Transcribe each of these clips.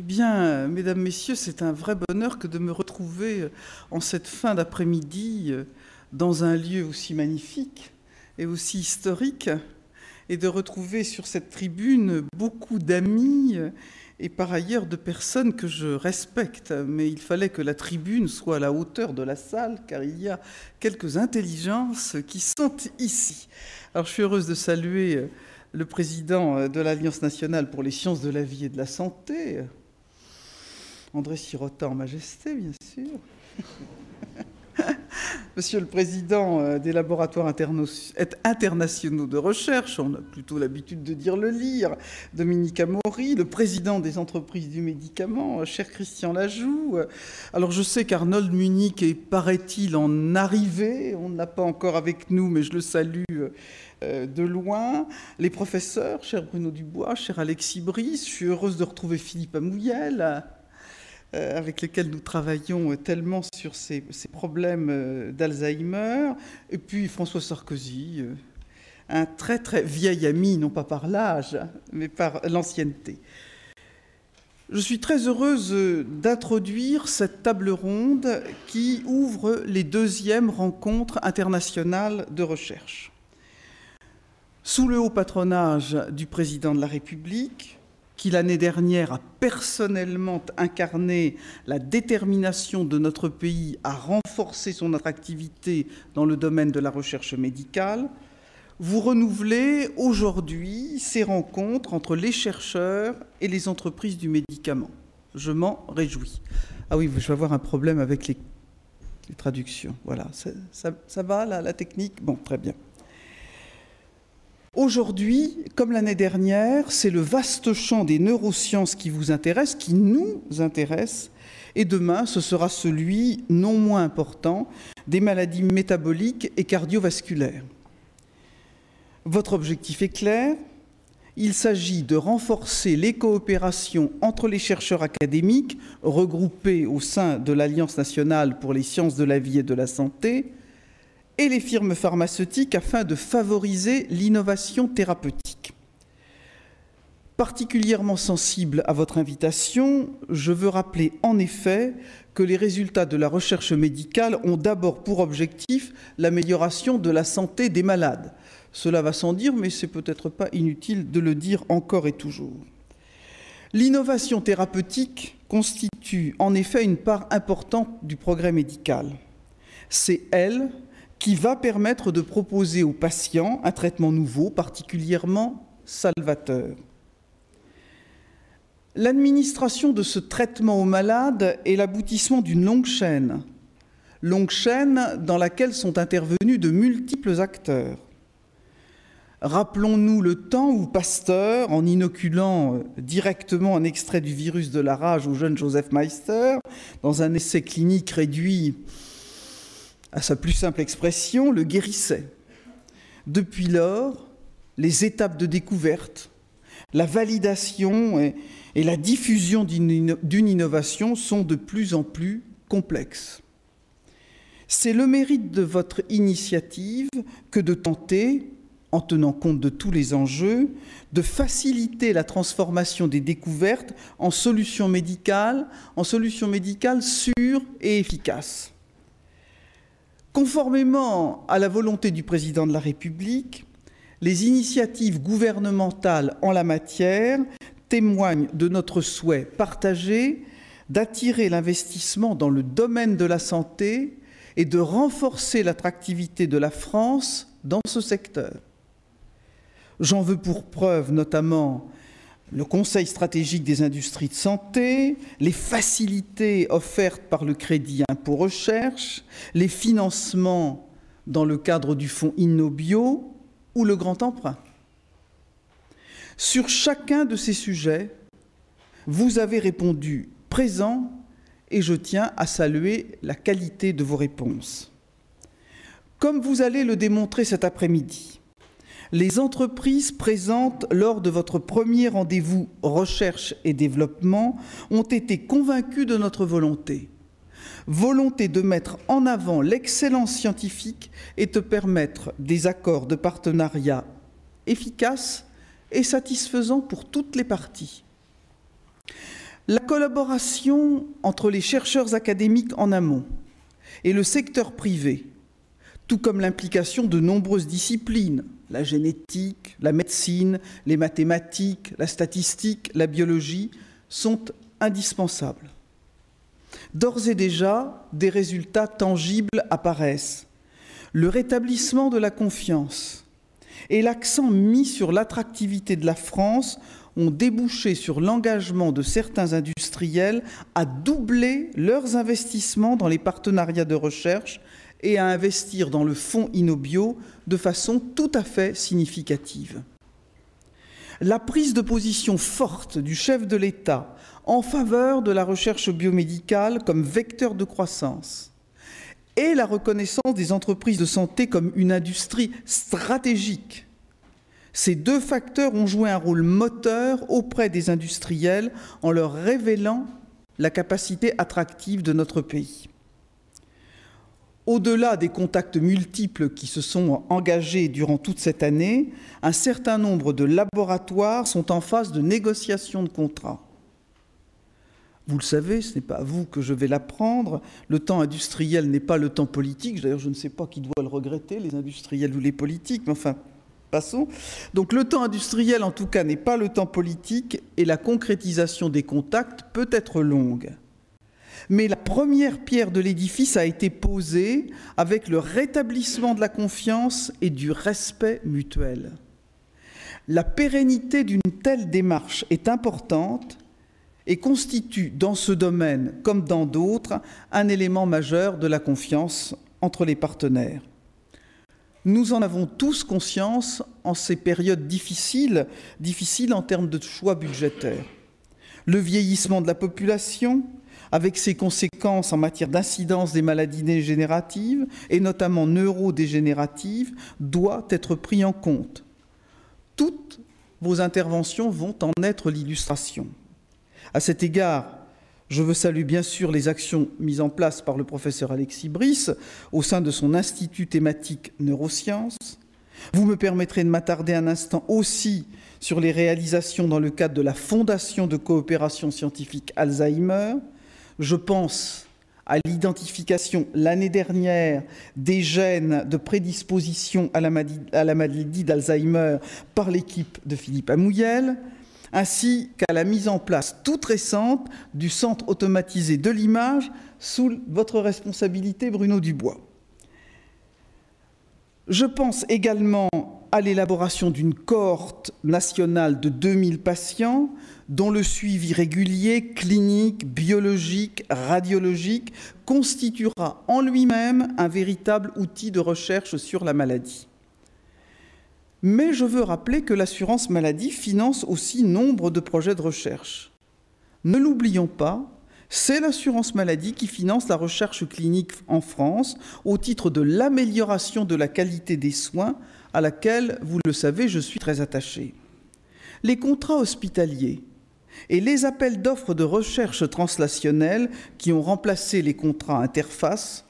Eh bien, mesdames, messieurs, c'est un vrai bonheur que de me retrouver en cette fin d'après-midi dans un lieu aussi magnifique et aussi historique, et de retrouver sur cette tribune beaucoup d'amis et par ailleurs de personnes que je respecte. Mais il fallait que la tribune soit à la hauteur de la salle, car il y a quelques intelligences qui sont ici. Alors je suis heureuse de saluer le président de l'Alliance nationale pour les sciences de la vie et de la santé, André Sirota en majesté, bien sûr. Monsieur le président des laboratoires internationaux de recherche, on a plutôt l'habitude de dire le LIR, Dominique Amaury, le président des entreprises du médicament, cher Christian Lajoux. Alors je sais qu'Arnold Munich est, paraît-il, en arrivée, on ne l'a pas encore avec nous, mais je le salue de loin. Les professeurs, cher Bruno Dubois, cher Alexis Brice, je suis heureuse de retrouver Philippe Amouyel, avec lesquels nous travaillons tellement sur ces problèmes d'Alzheimer, et puis François Sarkozy, un très très vieil ami, non pas par l'âge, mais par l'ancienneté. Je suis très heureuse d'introduire cette table ronde qui ouvre les deuxièmes rencontres internationales de recherche. Sous le haut patronage du président de la République, qui l'année dernière a personnellement incarné la détermination de notre pays à renforcer son attractivité dans le domaine de la recherche médicale, vous renouvelez aujourd'hui ces rencontres entre les chercheurs et les entreprises du médicament. Je m'en réjouis. Ah oui, je vais avoir un problème avec les traductions. Voilà, ça va la technique? Bon, très bien. Aujourd'hui, comme l'année dernière, c'est le vaste champ des neurosciences qui vous intéresse, qui nous intéresse, et demain, ce sera celui, non moins important, des maladies métaboliques et cardiovasculaires. Votre objectif est clair, il s'agit de renforcer les coopérations entre les chercheurs académiques regroupés au sein de l'Alliance nationale pour les sciences de la vie et de la santé, et les firmes pharmaceutiques afin de favoriser l'innovation thérapeutique. Particulièrement sensible à votre invitation, je veux rappeler en effet que les résultats de la recherche médicale ont d'abord pour objectif l'amélioration de la santé des malades. Cela va sans dire, mais c'est peut-être pas inutile de le dire encore et toujours. L'innovation thérapeutique constitue en effet une part importante du progrès médical. C'est elle qui va permettre de proposer aux patients un traitement nouveau, particulièrement salvateur. L'administration de ce traitement aux malades est l'aboutissement d'une longue chaîne dans laquelle sont intervenus de multiples acteurs. Rappelons-nous le temps où Pasteur, en inoculant directement un extrait du virus de la rage au jeune Joseph Meister, dans un essai clinique réduit à sa plus simple expression, le guérissait. Depuis lors, les étapes de découverte, la validation et la diffusion d'une innovation sont de plus en plus complexes. C'est le mérite de votre initiative que de tenter, en tenant compte de tous les enjeux, de faciliter la transformation des découvertes en solutions médicales sûres et efficaces. Conformément à la volonté du président de la République, les initiatives gouvernementales en la matière témoignent de notre souhait partagé d'attirer l'investissement dans le domaine de la santé et de renforcer l'attractivité de la France dans ce secteur. J'en veux pour preuve notamment le Conseil stratégique des industries de santé, les facilités offertes par le crédit impôt recherche, les financements dans le cadre du fonds InnoBio ou le grand emprunt. Sur chacun de ces sujets, vous avez répondu présent et je tiens à saluer la qualité de vos réponses. Comme vous allez le démontrer cet après-midi, les entreprises présentes lors de votre premier rendez-vous recherche et développement ont été convaincues de notre volonté de mettre en avant l'excellence scientifique et de permettre des accords de partenariat efficaces et satisfaisants pour toutes les parties. La collaboration entre les chercheurs académiques en amont et le secteur privé, tout comme l'implication de nombreuses disciplines, la génétique, la médecine, les mathématiques, la statistique, la biologie, sont indispensables. D'ores et déjà, des résultats tangibles apparaissent. Le rétablissement de la confiance et l'accent mis sur l'attractivité de la France ont débouché sur l'engagement de certains industriels à doubler leurs investissements dans les partenariats de recherche et à investir dans le fonds Innobio de façon tout à fait significative. La prise de position forte du chef de l'État en faveur de la recherche biomédicale comme vecteur de croissance et la reconnaissance des entreprises de santé comme une industrie stratégique. Ces deux facteurs ont joué un rôle moteur auprès des industriels en leur révélant la capacité attractive de notre pays. Au-delà des contacts multiples qui se sont engagés durant toute cette année, un certain nombre de laboratoires sont en phase de négociation de contrats. Vous le savez, ce n'est pas à vous que je vais l'apprendre, le temps industriel n'est pas le temps politique. D'ailleurs, je ne sais pas qui doit le regretter, les industriels ou les politiques, mais enfin, passons. Donc le temps industriel, en tout cas, n'est pas le temps politique et la concrétisation des contacts peut être longue. Mais la première pierre de l'édifice a été posée avec le rétablissement de la confiance et du respect mutuel. La pérennité d'une telle démarche est importante et constitue, dans ce domaine comme dans d'autres, un élément majeur de la confiance entre les partenaires. Nous en avons tous conscience en ces périodes difficiles en termes de choix budgétaires. Le vieillissement de la population, avec ses conséquences en matière d'incidence des maladies dégénératives, et notamment neurodégénératives, doit être pris en compte. Toutes vos interventions vont en être l'illustration. À cet égard, je veux saluer bien sûr les actions mises en place par le professeur Alexis Brice au sein de son institut thématique neurosciences. Vous me permettrez de m'attarder un instant aussi sur les réalisations dans le cadre de la Fondation de coopération scientifique Alzheimer. Je pense à l'identification l'année dernière des gènes de prédisposition à la maladie d'Alzheimer par l'équipe de Philippe Amouyel, ainsi qu'à la mise en place toute récente du Centre automatisé de l'image sous votre responsabilité, Bruno Dubois. Je pense également à l'élaboration d'une cohorte nationale de 2000 patients dont le suivi régulier, clinique, biologique, radiologique, constituera en lui-même un véritable outil de recherche sur la maladie. Mais je veux rappeler que l'assurance maladie finance aussi nombre de projets de recherche. Ne l'oublions pas, c'est l'assurance maladie qui finance la recherche clinique en France au titre de l'amélioration de la qualité des soins à laquelle, vous le savez, je suis très attaché. Les contrats hospitaliers et les appels d'offres de recherche translationnelle qui ont remplacé les contrats interfaces,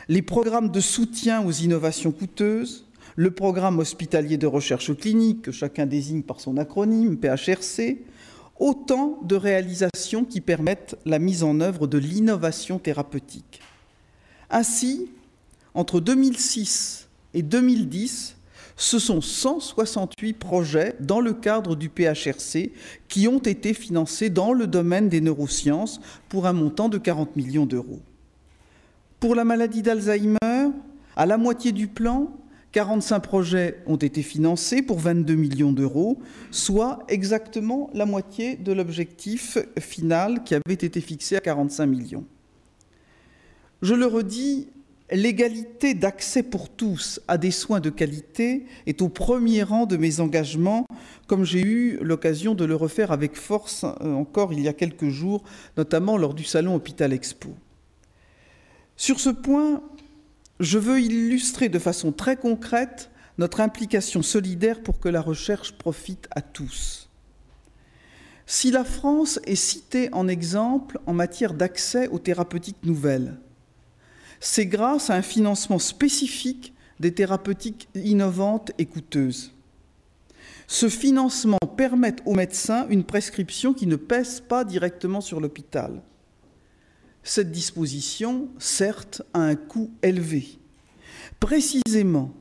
les programmes de soutien aux innovations coûteuses, le programme hospitalier de recherche clinique, que chacun désigne par son acronyme, PHRC, autant de réalisations qui permettent la mise en œuvre de l'innovation thérapeutique. Ainsi, entre 2006 et 2010, ce sont 168 projets dans le cadre du PHRC qui ont été financés dans le domaine des neurosciences pour un montant de 40 millions d'euros. Pour la maladie d'Alzheimer, à la moitié du plan, 45 projets ont été financés pour 22 millions d'euros, soit exactement la moitié de l'objectif final qui avait été fixé à 45 millions. Je le redis, l'égalité d'accès pour tous à des soins de qualité est au premier rang de mes engagements, comme j'ai eu l'occasion de le refaire avec force encore il y a quelques jours, notamment lors du salon Hôpital Expo. Sur ce point, je veux illustrer de façon très concrète notre implication solidaire pour que la recherche profite à tous. Si la France est citée en exemple en matière d'accès aux thérapeutiques nouvelles, c'est grâce à un financement spécifique des thérapeutiques innovantes et coûteuses. Ce financement permet aux médecins une prescription qui ne pèse pas directement sur l'hôpital. Cette disposition, certes, a un coût élevé. Précisément,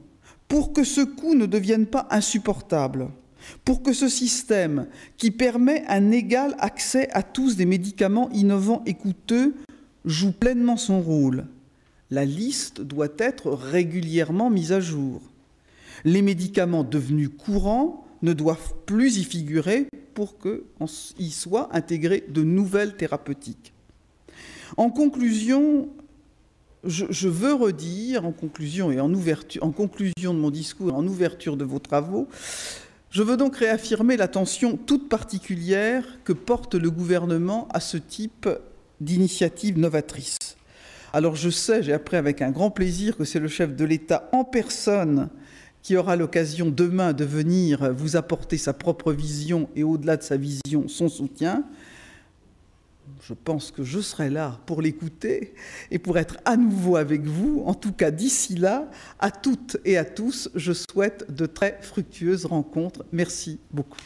pour que ce coût ne devienne pas insupportable, pour que ce système qui permet un égal accès à tous des médicaments innovants et coûteux joue pleinement son rôle, la liste doit être régulièrement mise à jour. Les médicaments devenus courants ne doivent plus y figurer pour qu'il soit intégré de nouvelles thérapeutiques. En conclusion, je veux redire, en conclusion de mon discours et en ouverture de vos travaux, je veux donc réaffirmer l'attention toute particulière que porte le gouvernement à ce type d'initiative novatrice. Alors je sais, j'ai appris avec un grand plaisir que c'est le chef de l'État en personne qui aura l'occasion demain de venir vous apporter sa propre vision et au-delà de sa vision, son soutien. Je pense que je serai là pour l'écouter et pour être à nouveau avec vous. En tout cas, d'ici là, à toutes et à tous, je souhaite de très fructueuses rencontres. Merci beaucoup.